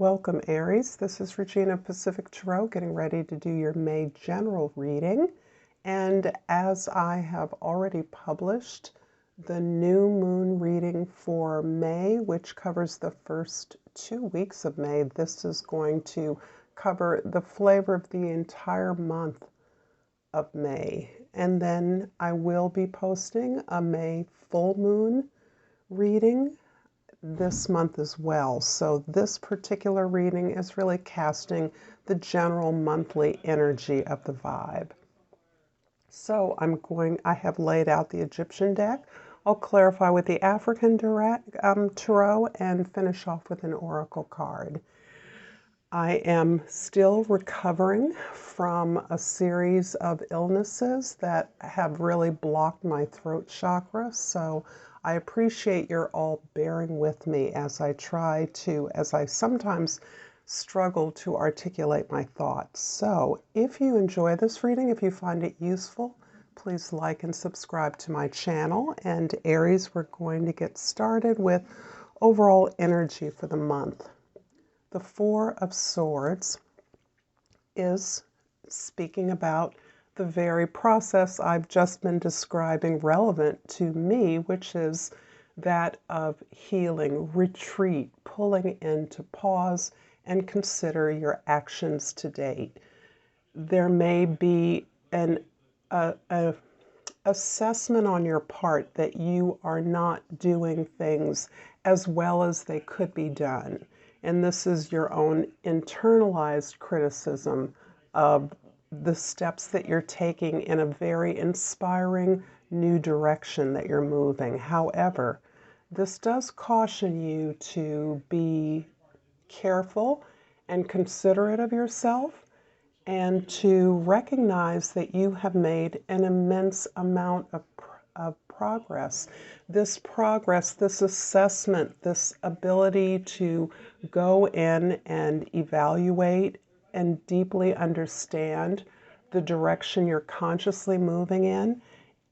Welcome, Aries. This is Regina Pacific Tarot getting ready to do your May general reading. And as I have already published the new moon reading for May, which covers the first 2 weeks of May, this is going to cover the flavor of the entire month of May. And then I will be posting a May full moon reading this month as well. So this particular reading is really casting the general monthly energy of the vibe. So I have laid out the Egyptian deck. I'll clarify with the African tarot and finish off with an oracle card. I am still recovering from a series of illnesses that have really blocked my throat chakra, so I appreciate you're all bearing with me as I sometimes struggle to articulate my thoughts. So if you enjoy this reading, if you find it useful, please like and subscribe to my channel. And Aries, we're going to get started with overall energy for the month. The Four of Swords is speaking about the very process I've just been describing relevant to me, which is that of healing, retreat, pulling in to pause and consider your actions to date. There may be an assessment on your part that you are not doing things as well as they could be done. And this is your own internalized criticism of the steps that you're taking in a very inspiring new direction that you're moving. However, this does caution you to be careful and considerate of yourself and to recognize that you have made an immense amount of progress. This progress, this assessment, this ability to go in and evaluate and deeply understand the direction you're consciously moving in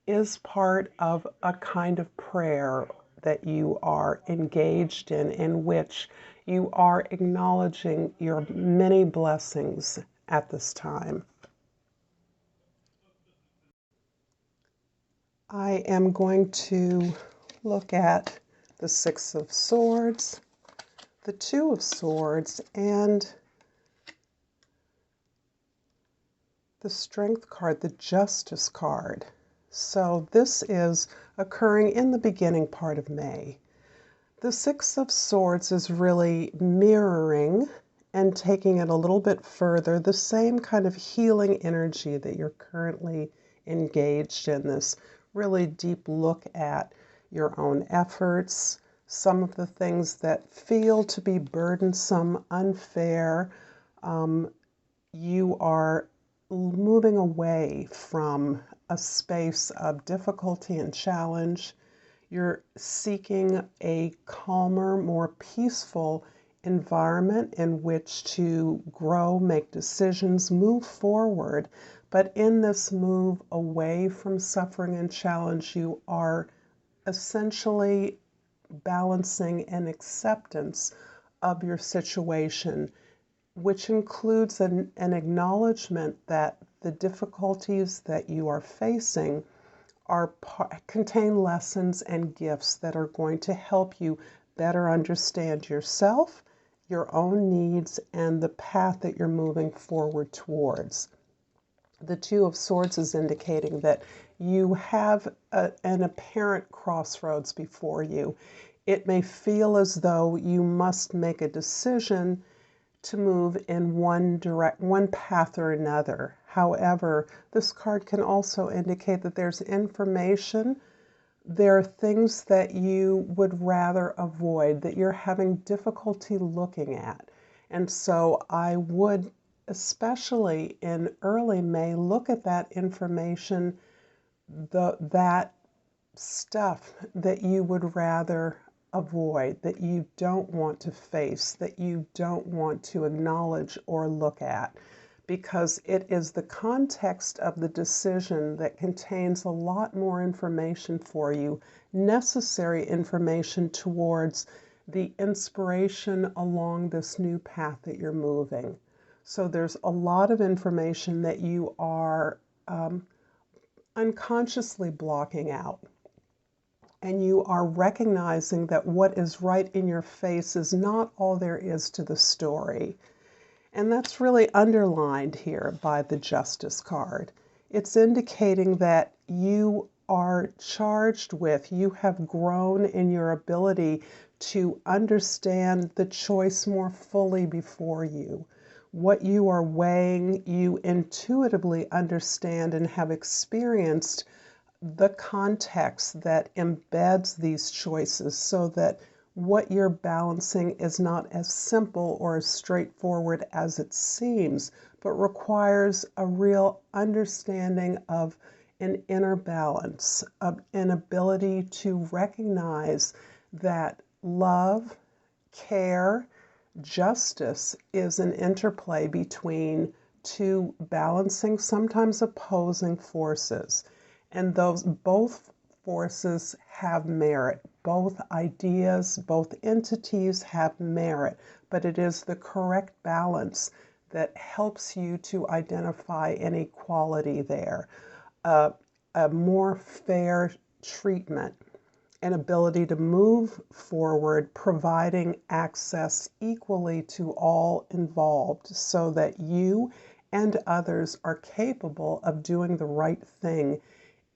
is part of a kind of prayer that you are engaged in which you are acknowledging your many blessings at this time. I am going to look at the Six of Swords, the Two of Swords, and the Strength card, the Justice card. So this is occurring in the beginning part of May. The Six of Swords is really mirroring and taking it a little bit further, the same kind of healing energy that you're currently engaged in, this really deep look at your own efforts, some of the things that feel to be burdensome, unfair. You are moving away from a space of difficulty and challenge. You're seeking a calmer, more peaceful environment in which to grow, make decisions, move forward. But in this move away from suffering and challenge, you are essentially balancing an acceptance of your situation, which includes an acknowledgement that the difficulties that you are facing contain lessons and gifts that are going to help you better understand yourself, your own needs, and the path that you're moving forward towards. The Two of Swords is indicating that you have an apparent crossroads before you. It may feel as though you must make a decision to move in one path or another. However, this card can also indicate that there's information, there are things that you would rather avoid, that you're having difficulty looking at. And so I would, especially in early May, look at that information, that stuff that you would rather avoid, that you don't want to face, that you don't want to acknowledge or look at, because it is the context of the decision that contains a lot more information for you, necessary information towards the inspiration along this new path that you're moving. So there's a lot of information that you are unconsciously blocking out. And you are recognizing that what is right in your face is not all there is to the story. And that's really underlined here by the Justice card. It's indicating that you are charged with, you have grown in your ability to understand the choice more fully before you. What you are weighing, you intuitively understand and have experienced the context that embeds these choices, so that what you're balancing is not as simple or as straightforward as it seems, but requires a real understanding of an inner balance, of an ability to recognize that love, care, justice is an interplay between two balancing, sometimes opposing forces. And those both forces have merit. Both ideas, both entities have merit, but it is the correct balance that helps you to identify an equality there, a more fair treatment, an ability to move forward, providing access equally to all involved so that you and others are capable of doing the right thing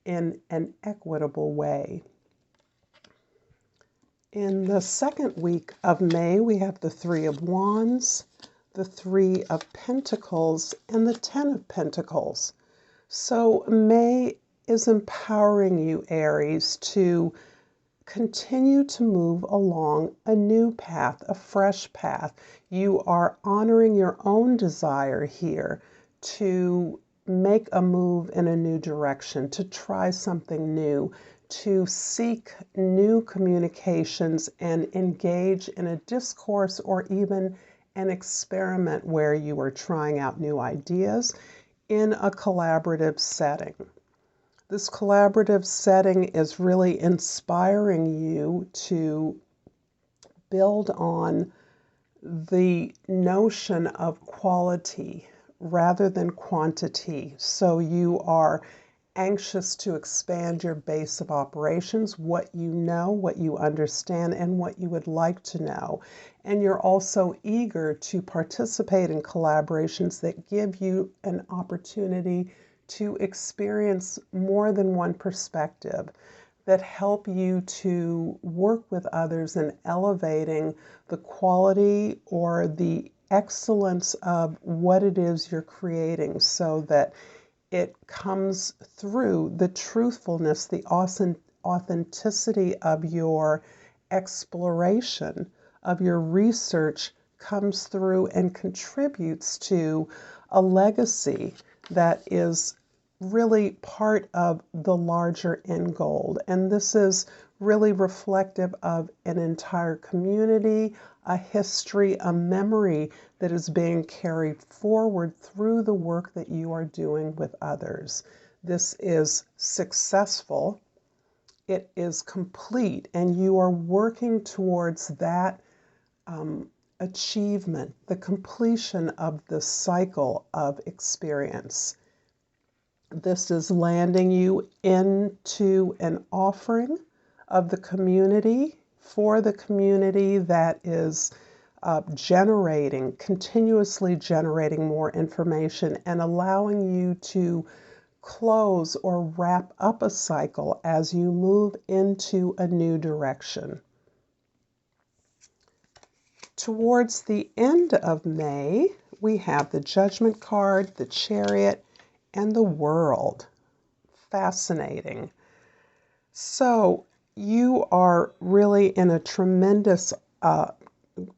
in an equitable way. In the second week of May, we have the Three of Wands, the Three of Pentacles, and the Ten of Pentacles. So May is empowering you, Aries, to continue to move along a new path, a fresh path. You are honoring your own desire here to make a move in a new direction, to try something new, to seek new communications and engage in a discourse or even an experiment where you are trying out new ideas in a collaborative setting. This collaborative setting is really inspiring you to build on the notion of quality rather than quantity. So you are anxious to expand your base of operations, what you know, what you understand, and what you would like to know. And you're also eager to participate in collaborations that give you an opportunity to experience more than one perspective, that help you to work with others in elevating the quality or the excellence of what it is you're creating, so that it comes through the truthfulness, the authenticity of your exploration, of your research, comes through and contributes to a legacy that is really part of the larger end goal. And this is really reflective of an entire community, a history, a memory that is being carried forward through the work that you are doing with others. This is successful, it is complete, and you are working towards that achievement, the completion of the cycle of experience. This is landing you into an offering of the community, for the community, that is continuously generating more information and allowing you to close or wrap up a cycle as you move into a new direction. Towards the end of May, we have the Judgment card, the Chariot, and the World. Fascinating. So you are really in a tremendous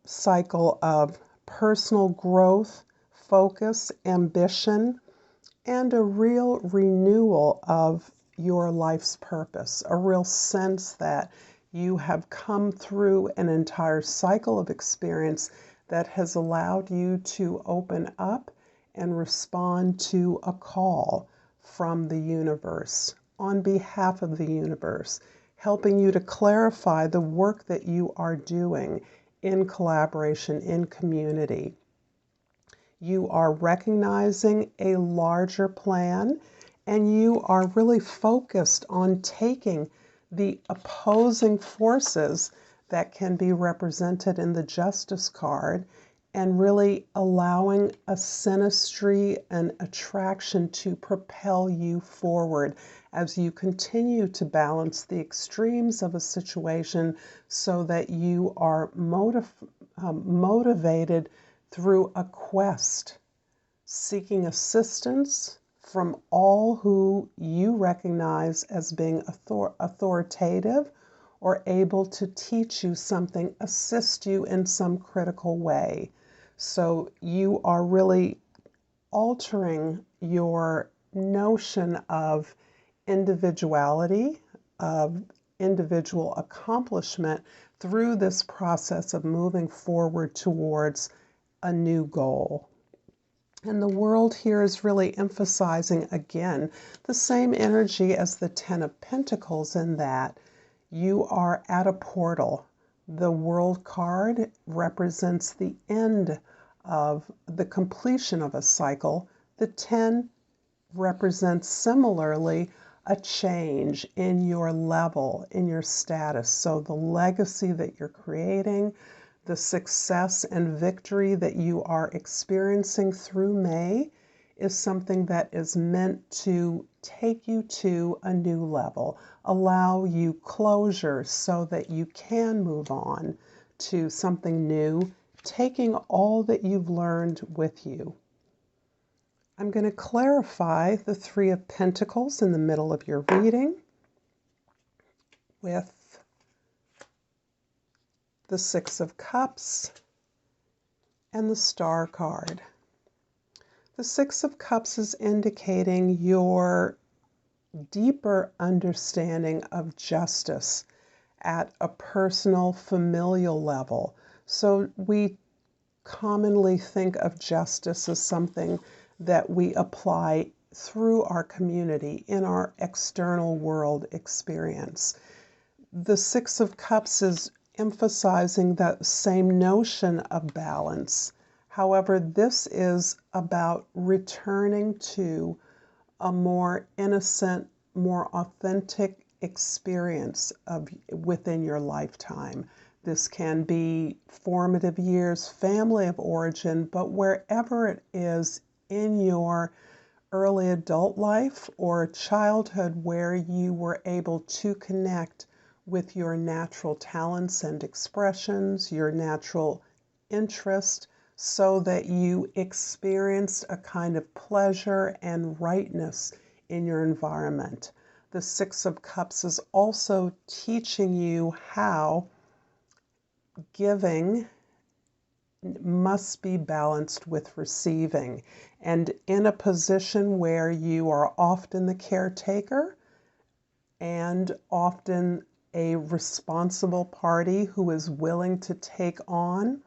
cycle of personal growth, focus, ambition, and a real renewal of your life's purpose, a real sense that you have come through an entire cycle of experience that has allowed you to open up and respond to a call from the universe on behalf of the universe. helping you to clarify the work that you are doing in collaboration, in community. You are recognizing a larger plan, and you are really focused on taking the opposing forces that can be represented in the Justice card and really allowing a synastry and attraction to propel you forward as you continue to balance the extremes of a situation so that you are motivated through a quest, seeking assistance from all who you recognize as being authoritative or able to teach you something, assist you in some critical way. So you are really altering your notion of individuality, of individual accomplishment through this process of moving forward towards a new goal. And the world here is really emphasizing, again, the same energy as the Ten of Pentacles in that you are at a portal. The World card represents the end of the completion of a cycle. The 10 represents similarly a change in your level, in your status. So the legacy that you're creating, the success and victory that you are experiencing through May is something that is meant to take you to a new level, allow you closure so that you can move on to something new, taking all that you've learned with you. I'm going to clarify the Three of Pentacles in the middle of your reading with the Six of Cups and the Star card. The Six of Cups is indicating your deeper understanding of justice at a personal, familial level. So we commonly think of justice as something that we apply through our community in our external world experience. The Six of Cups is emphasizing that same notion of balance. However, this is about returning to a more innocent, more authentic experience within your lifetime. This can be formative years, family of origin, but wherever it is in your early adult life or childhood where you were able to connect with your natural talents and expressions, your natural interest, so that you experienced a kind of pleasure and rightness in your environment. The Six of Cups is also teaching you how giving must be balanced with receiving. And in a position where you are often the caretaker and often a responsible party who is willing to take on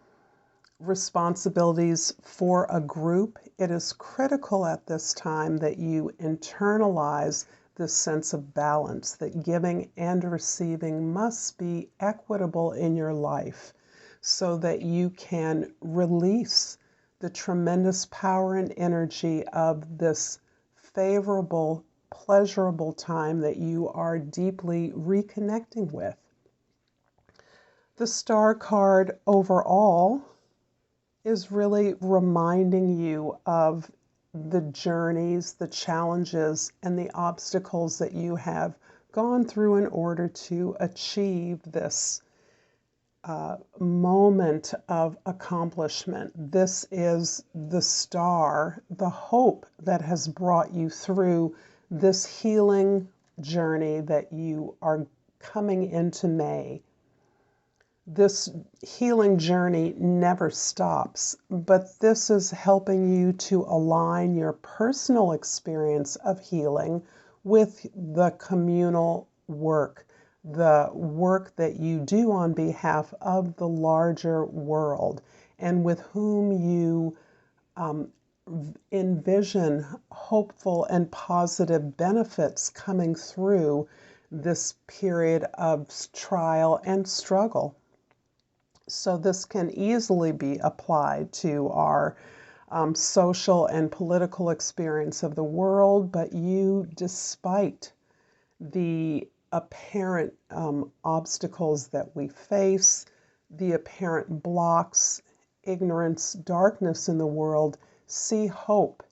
responsibilities for a group, it is critical at this time that you internalize this sense of balance, that giving and receiving must be equitable in your life so that you can release the tremendous power and energy of this favorable, pleasurable time that you are deeply reconnecting with. The Star card overall is really reminding you of the journeys, the challenges, and the obstacles that you have gone through in order to achieve this moment of accomplishment. This is the star, the hope that has brought you through this healing journey that you are coming into May. This healing journey never stops, but this is helping you to align your personal experience of healing with the communal work, the work that you do on behalf of the larger world, and with whom you envision hopeful and positive benefits coming through this period of trial and struggle. So this can easily be applied to our social and political experience of the world, but you, despite the apparent obstacles that we face, the apparent blocks, ignorance, darkness in the world, see hope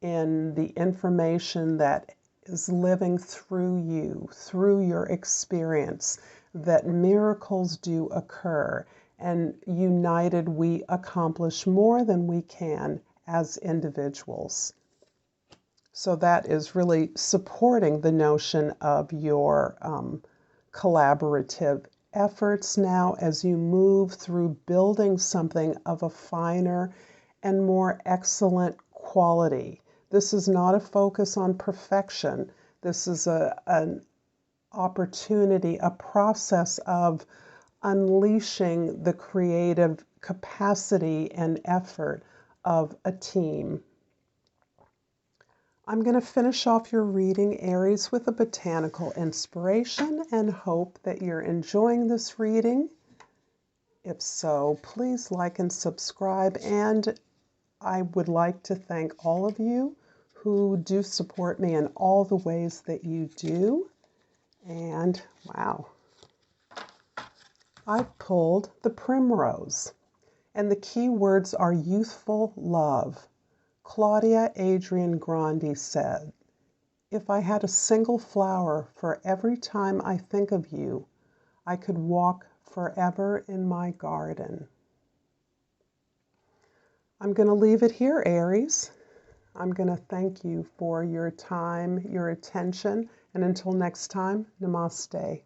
in the information that is living through you, through your experience, that miracles do occur, and united we accomplish more than we can as individuals. So that is really supporting the notion of your collaborative efforts now as you move through building something of a finer and more excellent quality. This is not a focus on perfection. This is an opportunity, a process of unleashing the creative capacity and effort of a team. I'm going to finish off your reading, Aries, with a botanical inspiration and hope that you're enjoying this reading. If so, please like and subscribe. And I would like to thank all of you who do support me in all the ways that you do. And wow, I pulled the primrose. And the key words are youthful love. Claudia Adrian Grandi said, "If I had a single flower for every time I think of you, I could walk forever in my garden." I'm going to leave it here, Aries. I'm going to thank you for your time, your attention, and until next time, Namaste.